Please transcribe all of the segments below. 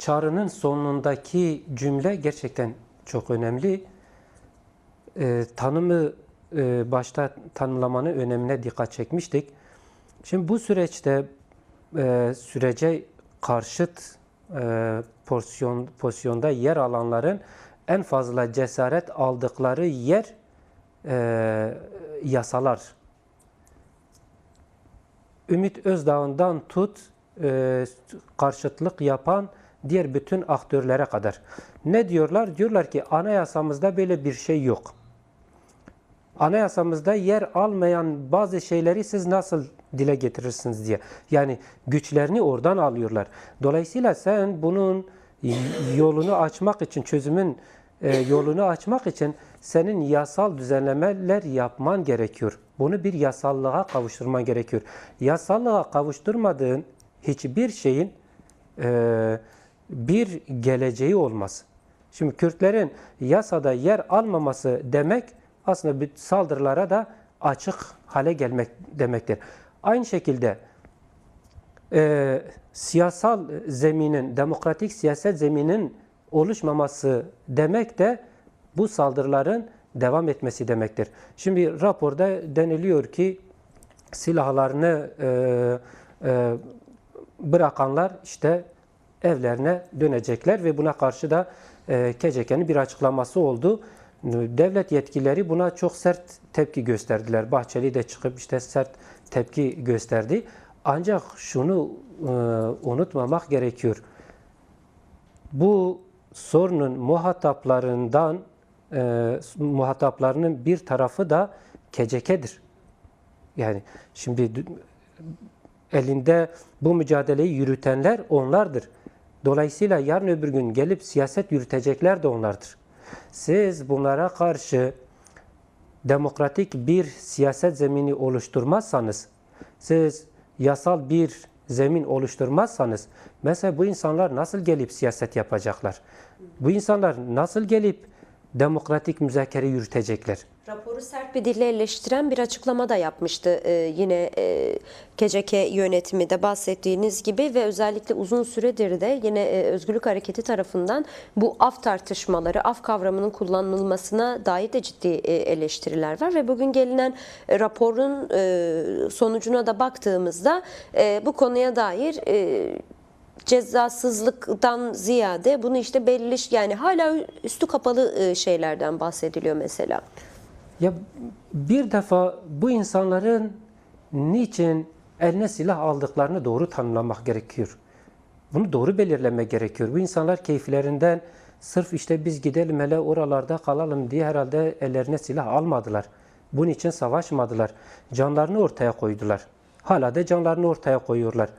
çağrının sonundaki cümle gerçekten çok önemli. Tanımı başta tanımlamanın önemine dikkat çekmiştik. Şimdi bu süreçte sürece karşıt pozisyonda yer alanların en fazla cesaret aldıkları yer yasalar. Ümit Özdağ'ından tut karşıtlık yapan diğer bütün aktörlere kadar. Ne diyorlar? Diyorlar ki anayasamızda böyle bir şey yok. Anayasamızda yer almayan bazı şeyleri siz nasıl dile getirirsiniz diye. Yani güçlerini oradan alıyorlar. Dolayısıyla sen bunun yolunu açmak için, çözümün yolunu açmak için senin yasal düzenlemeler yapman gerekiyor. Bunu bir yasallığa kavuşturman gerekiyor. Yasallığa kavuşturmadığın hiçbir şeyin bir geleceği olmaz. Şimdi Kürtlerin yasada yer almaması demek aslında saldırılara da açık hale gelmek demektir. Aynı şekilde siyasal zeminin, demokratik siyaset zeminin oluşmaması demek de bu saldırıların devam etmesi demektir. Şimdi raporda deniliyor ki silahlarını bırakanlar işte evlerine dönecekler ve buna karşı da KCK'nin bir açıklaması oldu. Devlet yetkilileri buna çok sert tepki gösterdiler. Bahçeli de çıkıp işte sert tepki gösterdi. Ancak şunu unutmamak gerekiyor. Bu sorunun muhataplarının bir tarafı da KCK'dir. Yani şimdi elinde bu mücadeleyi yürütenler onlardır. Dolayısıyla yarın öbür gün gelip siyaset yürütecekler de onlardır. Siz bunlara karşı demokratik bir siyaset zemini oluşturmazsanız, siz yasal bir zemin oluşturmazsanız, mesela bu insanlar nasıl gelip siyaset yapacaklar? Bu insanlar nasıl gelip demokratik müzakere yürütecekler? Raporu sert bir dille eleştiren bir açıklama da yapmıştı yine KCK yönetimi de bahsettiğiniz gibi ve özellikle uzun süredir de yine Özgürlük Hareketi tarafından bu af tartışmaları, af kavramının kullanılmasına dair de ciddi eleştiriler var ve bugün gelinen raporun sonucuna da baktığımızda bu konuya dair cezasızlıktan ziyade bunu işte belli yani hala üstü kapalı şeylerden bahsediliyor mesela. Ya bir defa bu insanların niçin eline silah aldıklarını doğru tanımlamak gerekiyor. Bunu doğru belirlemek gerekiyor. Bu insanlar keyiflerinden sırf işte biz gidelim hele oralarda kalalım diye herhalde ellerine silah almadılar. Bunun için savaşmadılar. Canlarını ortaya koydular. Hala da canlarını ortaya koyuyorlar.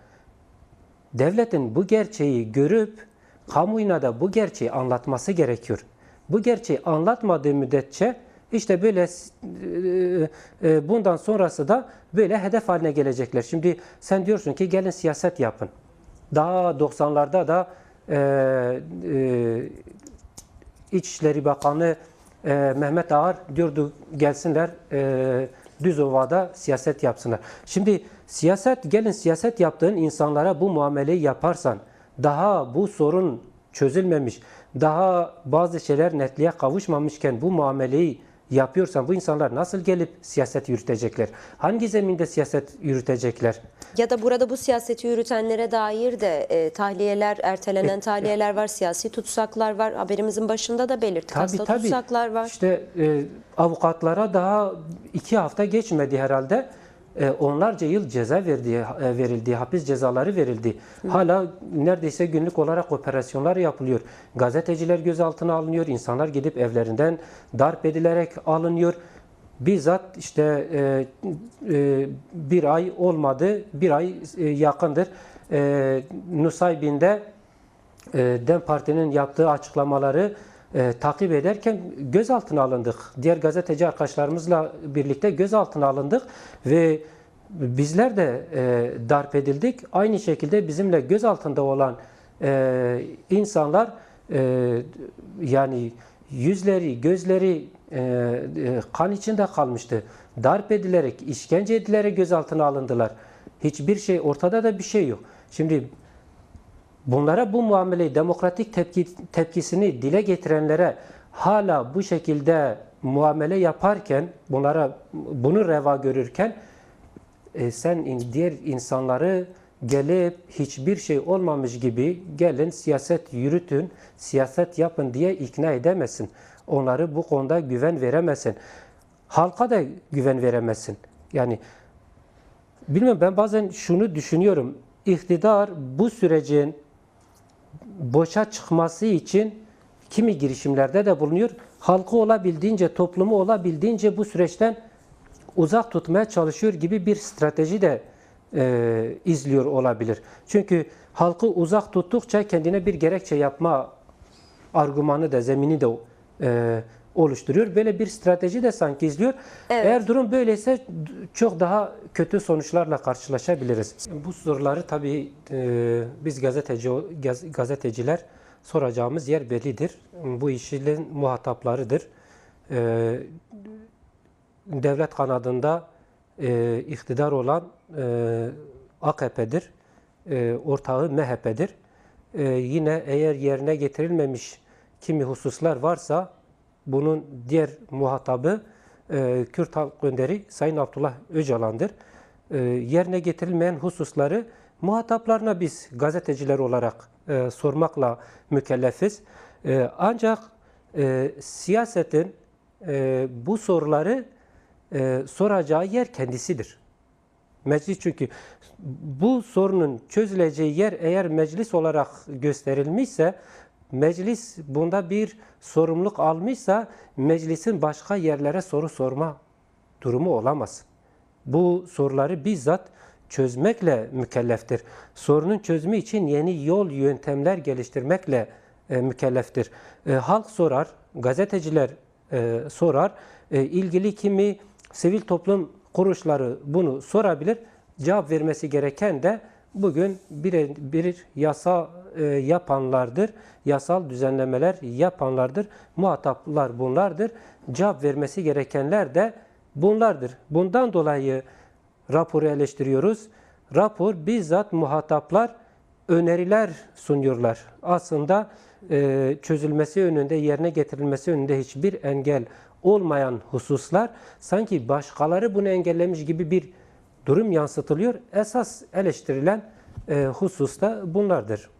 Devletin bu gerçeği görüp kamuoyuna da bu gerçeği anlatması gerekiyor. Bu gerçeği anlatmadığı müddetçe işte böyle bundan sonrası da böyle hedef haline gelecekler. Şimdi sen diyorsun ki gelin siyaset yapın. Daha 90'larda da İçişleri Bakanı Mehmet Ağar diyordu gelsinler Düzova'da siyaset yapsınlar. Şimdi gelin siyaset yaptığın insanlara bu muameleyi yaparsan, daha bu sorun çözülmemiş, daha bazı şeyler netliğe kavuşmamışken bu muameleyi yapıyorsan bu insanlar nasıl gelip siyaset yürütecekler? Hangi zeminde siyaset yürütecekler? Ya da burada bu siyaseti yürütenlere dair de tahliyeler, ertelenen tahliyeler var, siyasi tutsaklar var. Haberimizin başında da belirttik. Hasta tutsaklar var. İşte avukatlara daha 2 hafta geçmedi herhalde. Onlarca yıl ceza verildi, hapis cezaları verildi. Hala neredeyse günlük olarak operasyonlar yapılıyor. Gazeteciler gözaltına alınıyor, insanlar gidip evlerinden darp edilerek alınıyor. Bizzat işte bir ay olmadı, bir ay yakındır. Nusaybin'de DEM Parti'nin yaptığı açıklamaları takip ederken gözaltına alındık. Diğer gazeteci arkadaşlarımızla birlikte gözaltına alındık ve bizler de darp edildik. Aynı şekilde bizimle gözaltında olan insanlar yani yüzleri, gözleri kan içinde kalmıştı. Darp edilerek, işkence edilerek gözaltına alındılar. Hiçbir şey, ortada da bir şey yok. Şimdi bunlara bu muameleyi, demokratik tepkisini dile getirenlere hala bu şekilde muamele yaparken, bunu reva görürken sen diğer insanları gelip hiçbir şey olmamış gibi gelin siyaset yürütün, siyaset yapın diye ikna edemezsin. Onları bu konuda güven veremezsin. Halka da güven veremezsin. Yani bilmiyorum, ben bazen şunu düşünüyorum. İktidar bu sürecin boşa çıkması için kimi girişimlerde de bulunuyor. Halkı olabildiğince, toplumu olabildiğince bu süreçten uzak tutmaya çalışıyor gibi bir strateji de izliyor olabilir. Çünkü halkı uzak tuttukça kendine bir gerekçe yapma argümanı da, zemini de oluşturuyor. Böyle bir strateji de sanki izliyor. Evet. Eğer durum böyleyse çok daha kötü sonuçlarla karşılaşabiliriz. Bu soruları tabii biz gazeteciler soracağımız yer bellidir. Bu işin muhataplarıdır. Devlet kanadında iktidar olan AKP'dir. Ortağı MHP'dir. Yine eğer yerine getirilmemiş kimi hususlar varsa bunun diğer muhatabı Kürt Halk Önderi Sayın Abdullah Öcalan'dır. Yerine getirilmeyen hususları muhataplarına biz gazeteciler olarak sormakla mükellefiz. Ancak siyasetin bu soruları soracağı yer kendisidir. Meclis, çünkü bu sorunun çözüleceği yer eğer meclis olarak gösterilmişse, meclis bunda bir sorumluluk almışsa meclisin başka yerlere soru sorma durumu olamaz. Bu soruları bizzat çözmekle mükelleftir. Sorunun çözümü için yeni yol, yöntemler geliştirmekle mükelleftir. Halk sorar, gazeteciler sorar, ilgili kimi sivil toplum kuruluşları bunu sorabilir. Cevap vermesi gereken de bugün bir yasa yapanlardır, yasal düzenlemeler yapanlardır. Muhataplar bunlardır. Cevap vermesi gerekenler de bunlardır. Bundan dolayı raporu eleştiriyoruz. Rapor bizzat muhataplar öneriler sunuyorlar. Aslında çözülmesi önünde, yerine getirilmesi önünde hiçbir engel olmayan hususlar, sanki başkaları bunu engellemiş gibi bir durum yansıtılıyor. Esas eleştirilen husus da bunlardır.